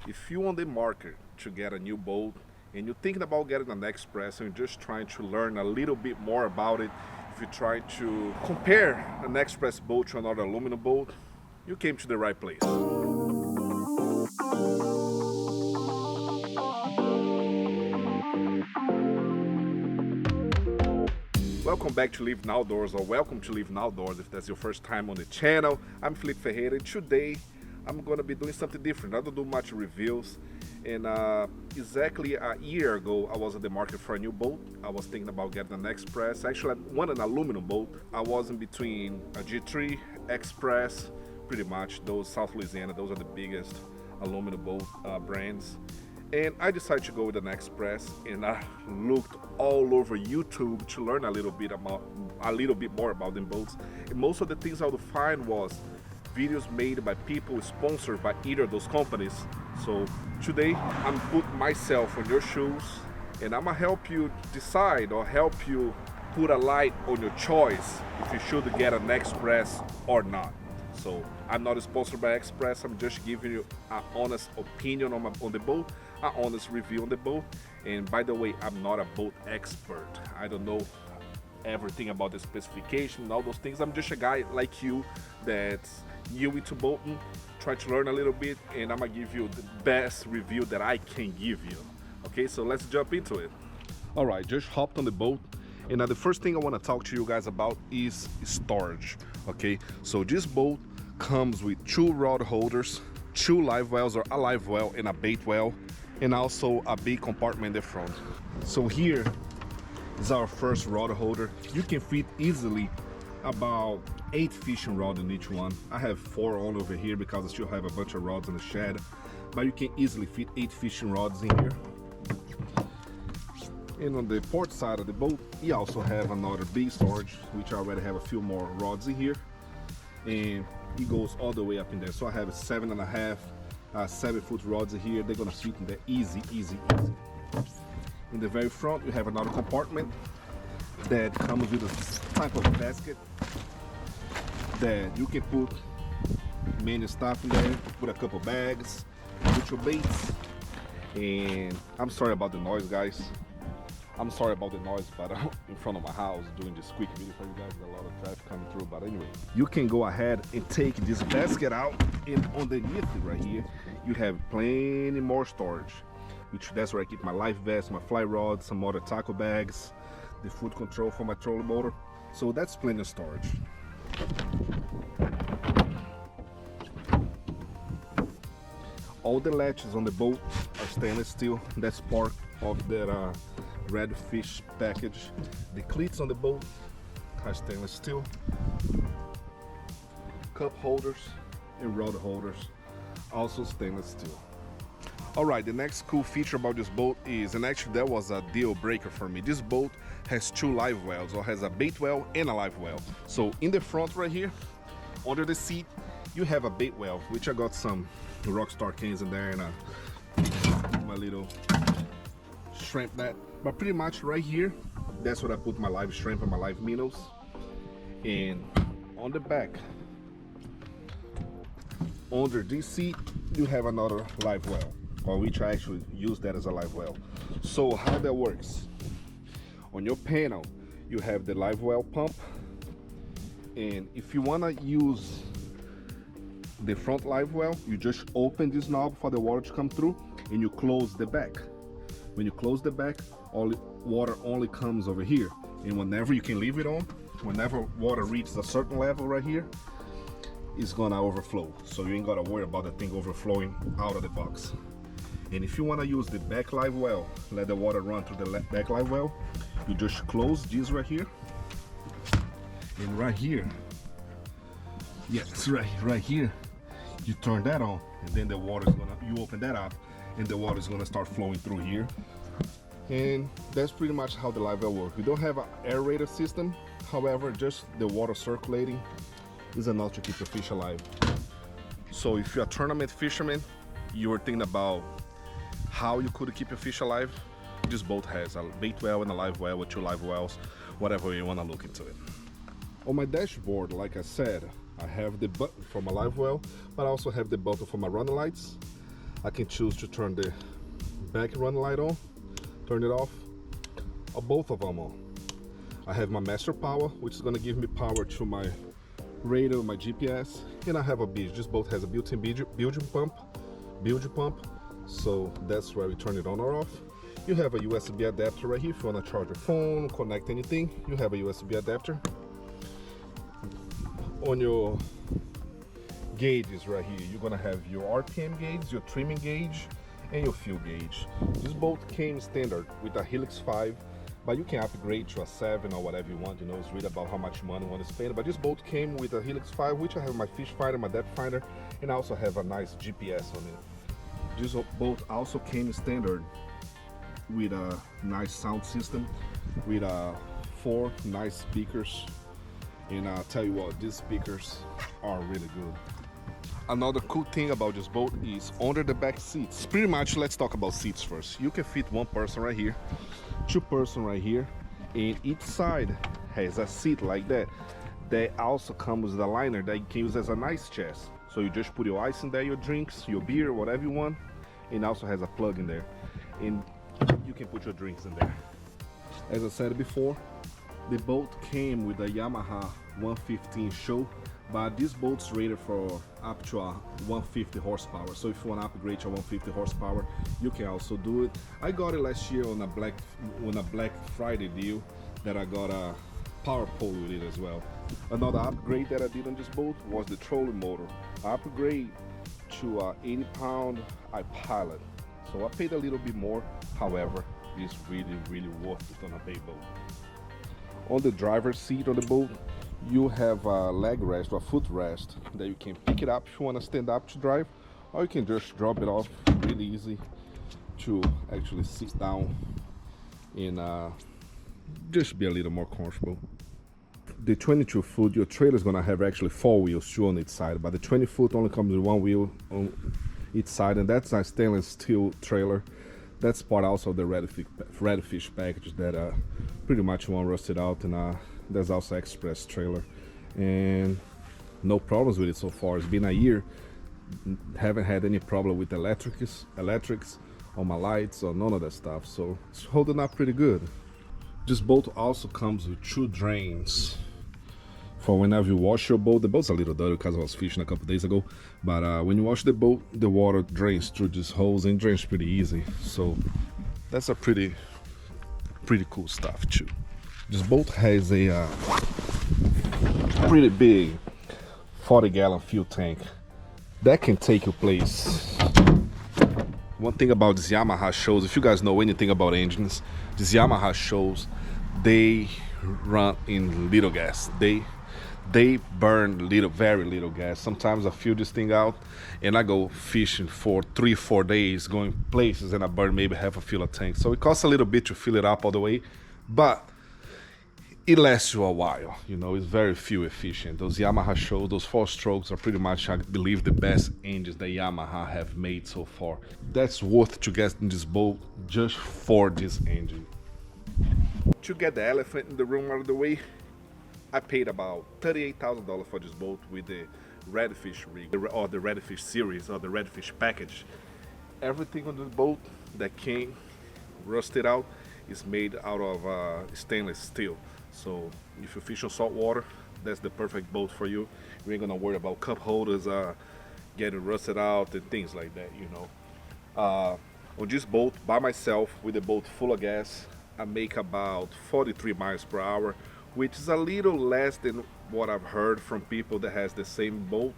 If you're on the market to get a new boat and you're thinking about getting an Xpress and you're just trying to learn a little bit more about it, if you're trying to compare an Xpress boat to another aluminum boat, you came to the right place. Welcome back to Living Outdoors, or welcome to Living Outdoors if that's your first time on the channel. I'm Felipe Ferreira, and today I'm going to be doing something different. I don't do much reviews, and exactly a year ago I was at the market for a new boat. I was thinking about getting an Xpress. Actually, I wanted an aluminum boat. I was in between a G3, Xpress, pretty much those South Louisiana, those are the biggest aluminum boat brands. And I decided to go with an Xpress, and I looked all over YouTube to learn a little bit more about them boats. And most of the things I would find was videos made by people sponsored by either of those companies. So today I'm putting myself on your shoes, and I'm gonna help you decide or help you put a light on your choice if you should get an Xpress or not. So I'm not sponsored by Xpress. I'm just giving you an honest opinion on the boat, an honest review on the boat. And by the way, I'm not a boat expert. I don't know everything about the specification and all those things. I'm just a guy like you that's new into boating, try to learn a little bit, and I'm gonna give you the best review that I can give you. Okay, so let's jump into it. All right, just hopped on the boat, and now the first thing I want to talk to you guys about is storage. Okay, so this boat comes with 2 rod holders, 2 live wells or a live well and a bait well, and also a big compartment in the front. So here is our first rod holder. You can fit easily about 8 fishing rods in each one. I have 4 on over here because I still have a bunch of rods in the shed, but you can easily fit 8 fishing rods in here. And on the port side of the boat, you also have another big storage, which I already have a few more rods in here, and it goes all the way up in there. So I have 7.5 7-foot rods in here. They're gonna fit in there easy. In the very front, you have another compartment that comes with a type of basket that you can put many stuff in there, put a couple bags, put your baits. And I'm sorry about the noise, guys. I'm sorry about the noise, but I'm in front of my house doing this quick video for you guys. There's a lot of traffic coming through, but anyway, you can go ahead and take this basket out, and underneath it right here, you have plenty more storage, which that's where I keep my life vest, my fly rod, some other tackle bags, the foot control for my trolling motor. So that's plenty of storage. All the latches on the boat are stainless steel. That's part of their red fish package. The cleats on the boat are stainless steel. Cup holders and rod holders, also stainless steel. All right, the next cool feature about this boat is, and actually that was a deal breaker for me, this boat has 2 live wells, or has a bait well and a live well. So in the front right here, under the seat, you have a bait well, which I got some Rockstar cans in there, and my little shrimp net. But pretty much right here, that's what I put my live shrimp and my live minnows. And on the back, under this seat, you have another live well, or which I actually use that as a live well. So how that works, on your panel, you have the live well pump, and if you wanna use the front live well, you just open this knob for the water to come through, and you close the back. When you close the back, all water only comes over here, and whenever you can leave it on, whenever water reaches a certain level right here, it's gonna overflow. So you ain't gotta worry about the thing overflowing out of the box. And if you wanna use the back live well, let the water run through the back live well, you just close this right here, and right here, yes, right here, you turn that on, and then the water is gonna, you open that up, and the water is gonna start flowing through here. And that's pretty much how the live well works. We don't have an aerator system, however, just the water circulating is enough to keep your fish alive. So if you're a tournament fisherman, you were thinking about how you could keep your fish alive, this boat has a bait well and a live well with 2 live wells, whatever you want to look into it. On my dashboard, like I said, I have the button for my live well, but I also have the button for my running lights. I can choose to turn the back run light on, turn it off, or both of them on. I have my master power, which is gonna give me power to my radio, my GPS, and I have a bilge. This boat has a built-in bilge pump, so that's where we turn it on or off. You have a USB adapter right here if you want to charge your phone, connect anything. You have a USB adapter. On your gauges right here, you're gonna have your RPM gauge, your trimming gauge, and your fuel gauge. This boat came standard with a Helix 5, but you can upgrade to a 7 or whatever you want. You know, it's really about how much money you want to spend. But this boat came with a Helix 5, which I have my fish finder, my depth finder, and I also have a nice GPS on it. This boat also came standard with a nice sound system, with 4 nice speakers, and I'll tell you what, these speakers are really good. Another cool thing about this boat is under the back seats. Pretty much, let's talk about seats first. You can fit 1 person right here, 2 person right here, and each side has a seat like that. That also comes with a liner that you can use as a nice chest. So you just put your ice in there, your drinks, your beer, whatever you want, and also has a plug in there. And you can put your drinks in there. As I said before, the boat came with a Yamaha 115 show, but this boat's rated for up to 150 horsepower. So if you want to upgrade to 150 horsepower, you can also do it. I got it last year on a Black Friday deal that I got a power pole with it as well. Another upgrade that I did on this boat was the trolling motor. I upgrade to a 80-pound iPilot. So I paid a little bit more, however, it's really worth it on a bay boat. On the driver's seat on the boat, you have a leg rest or a foot rest that you can pick it up if you want to stand up to drive, or you can just drop it off. Really easy to actually sit down and just be a little more comfortable. The 22-foot, your trailer is going to have actually 4 wheels, 2 on each side, but the 20-foot only comes with 1 wheel on each side, and that's a stainless steel trailer. That's part also of the redfish package that pretty much one rusted out, and there's also Xpress trailer, and no problems with it so far. It's been a year, haven't had any problem with electrics on my lights or none of that stuff, so it's holding up pretty good. This boat also comes with 2 drains for whenever you wash your boat. The boat's a little dirty because I was fishing a couple days ago, but when you wash the boat, the water drains through these holes and drains pretty easy. So that's a pretty cool stuff too. This boat has a pretty big 40-gallon fuel tank that can take you place. One thing about these Yamaha shows, if you guys know anything about engines, these Yamaha shows, they run in little gas. They burn very little gas. Sometimes I fill this thing out and I go fishing for 3-4 days, going places, and I burn maybe half a full tank. So it costs a little bit to fill it up all the way, but it lasts you a while. You know, it's very fuel efficient. Those Yamaha shows, those 4 strokes are pretty much, I believe, the best engines that Yamaha have made so far. That's worth to get in this boat just for this engine. To get the elephant in the room out of the way, I paid about $38,000 for this boat with the Redfish rig, or the Redfish series, or the Redfish package. Everything on the boat that came rusted out is made out of stainless steel. So if you fish on salt water, that's the perfect boat for you. You ain't gonna worry about cup holders getting rusted out and things like that, you know. On this boat, by myself, with the boat full of gas, I make about 43 miles per hour, which is a little less than what I've heard from people that have the same boat.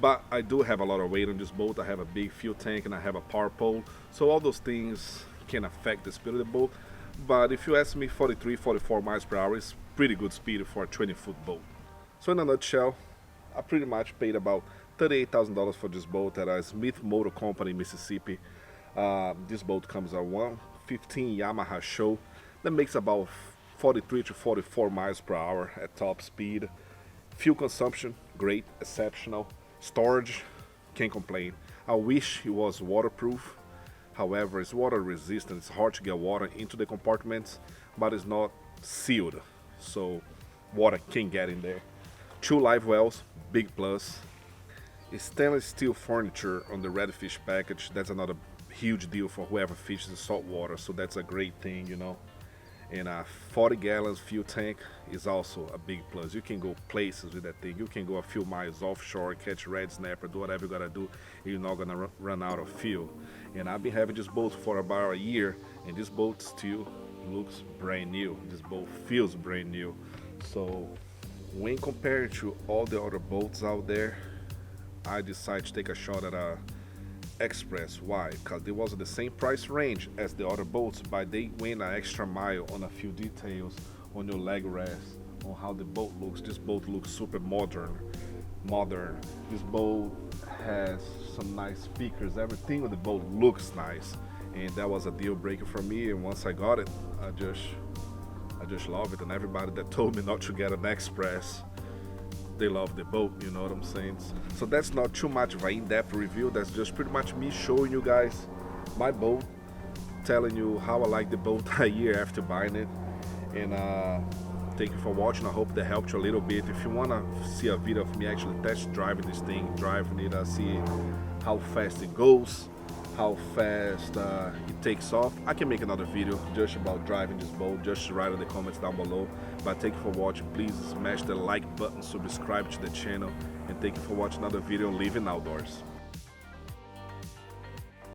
But I do have a lot of weight on this boat. I have a big fuel tank and I have a power pole, so all those things can affect the speed of the boat. But if you ask me, 44 miles per hour is pretty good speed for a 20-foot boat. So in a nutshell, I pretty much paid about $38,000 for this boat at a Smith Motor Company in Mississippi. This boat comes a 115 Yamaha show that makes about 43 to 44 miles per hour at top speed. Fuel consumption, great, exceptional. Storage, can't complain. I wish it was waterproof. However, it's water resistant. It's hard to get water into the compartments, but it's not sealed, so water can get in there. 2 live wells, big plus. Stainless steel furniture on the redfish package. That's another huge deal for whoever fishes the saltwater, so that's a great thing, you know. And a 40 gallons fuel tank is also a big plus. You can go places with that thing. You can go a few miles offshore, catch red snapper, do whatever you gotta do, and you're not gonna run out of fuel. And I've been having this boat for about a year, and this boat still looks brand new. This boat feels brand new. So when compared to all the other boats out there, I decided to take a shot at a Xpress. Why? Because it was the same price range as the other boats, but they went an extra mile on a few details on your leg rest, on how the boat looks. This boat looks super modern. Modern. This boat has some nice speakers. Everything on the boat looks nice, and that was a deal breaker for me. And once I got it, I just love it. And everybody that told me not to get an Express, they love the boat, you know what I'm saying? So that's not too much of an in-depth review. That's just pretty much me showing you guys my boat, telling you how I like the boat a year after buying it. And thank you for watching. I hope that helped you a little bit. If you want to see a video of me actually test driving this thing, driving it, see how fast it goes, how fast it takes off, I can make another video just about driving this boat. Just write in the comments down below. But thank you for watching. Please smash the like button, subscribe to the channel, and thank you for watching another video on Living Outdoors.